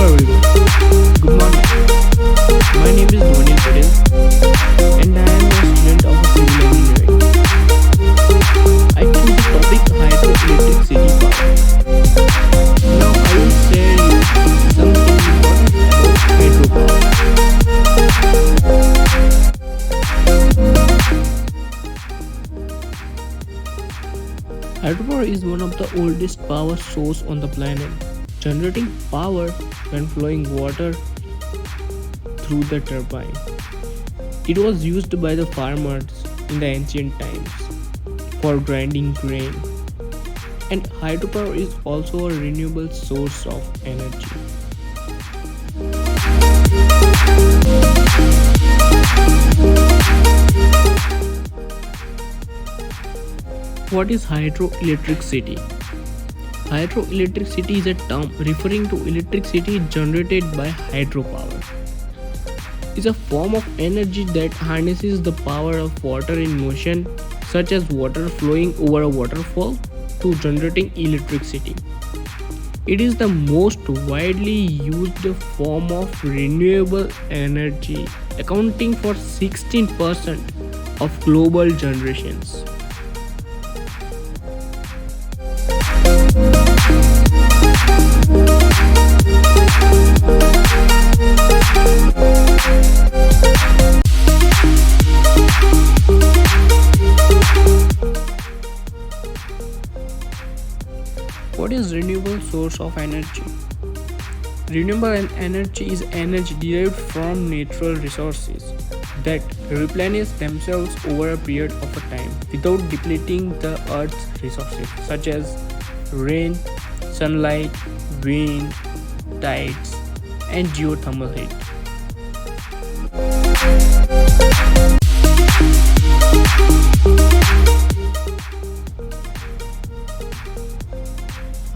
everyone. Good morning. My name is Dhoni Patel and I am a student of civil engineering. I choose the topic hydroelectric city power. Now I will share you something important about hydropower. Hydropower is one of the oldest power source on the planet, generating power when flowing water through the turbine. It was used by the farmers in the ancient times for grinding grain. And hydropower is also a renewable source of energy. What is hydroelectricity? Hydroelectricity is a term referring to electricity generated by hydropower. It's a form of energy that harnesses the power of water in motion, such as water flowing over a waterfall, to generating electricity. It is the most widely used form of renewable energy, accounting for 16% of global generations. What is renewable source of energy? Renewable energy is energy derived from natural resources that replenish themselves over a period of a time without depleting the earth's resources, such as rain, sunlight, wind, tides, and geothermal heat.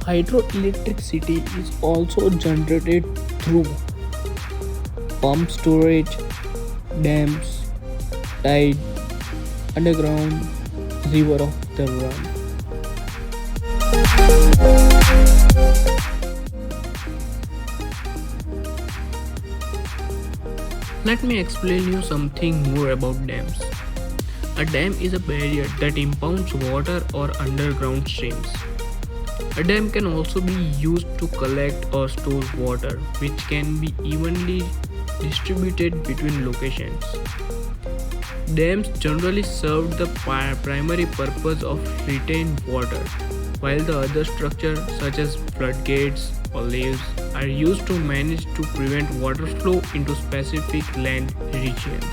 Hydroelectricity is also generated through pump storage, dams, tide, underground, river of the run. Let me explain you something more about dams. A dam is a barrier that impounds water or underground streams. A dam can also be used to collect or store water, which can be evenly distributed between locations. Dams generally serve the primary purpose of retained water, while the other structures such as floodgates or levees are used to manage to prevent water flow into specific land regions.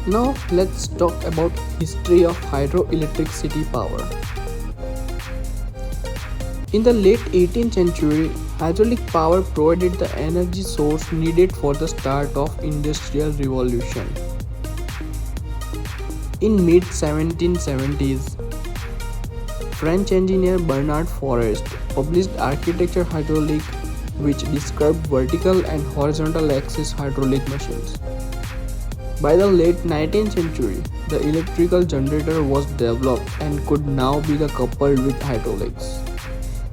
Now let's talk about history of hydroelectricity power. In the late 18th century, hydraulic power provided the energy source needed for the start of Industrial Revolution. In mid 1770s, French engineer Bernard Forest published Architecture Hydraulique, which described vertical and horizontal axis hydraulic machines. By the late 19th century, the electrical generator was developed and could now be coupled with hydraulics.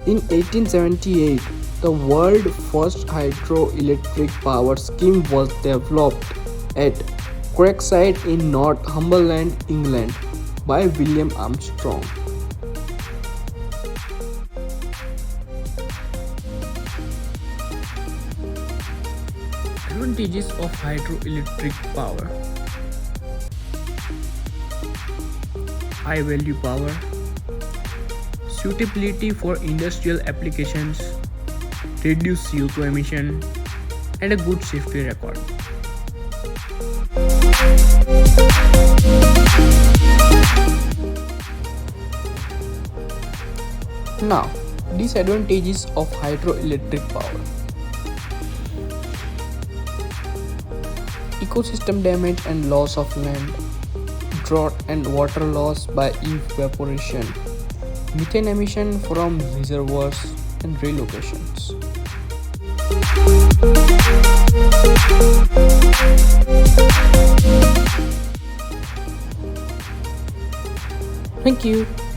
In 1878, the world's first hydroelectric power scheme was developed at Craigside in Northumberland, England, by William Armstrong. Advantages of hydroelectric power: high value power, suitability for industrial applications, reduced CO2 emission, and a good safety record. Now, disadvantages of hydroelectric power. ecosystem damage and loss of land, drought and water loss by evaporation, methane emission from reservoirs, and relocations. Thank you.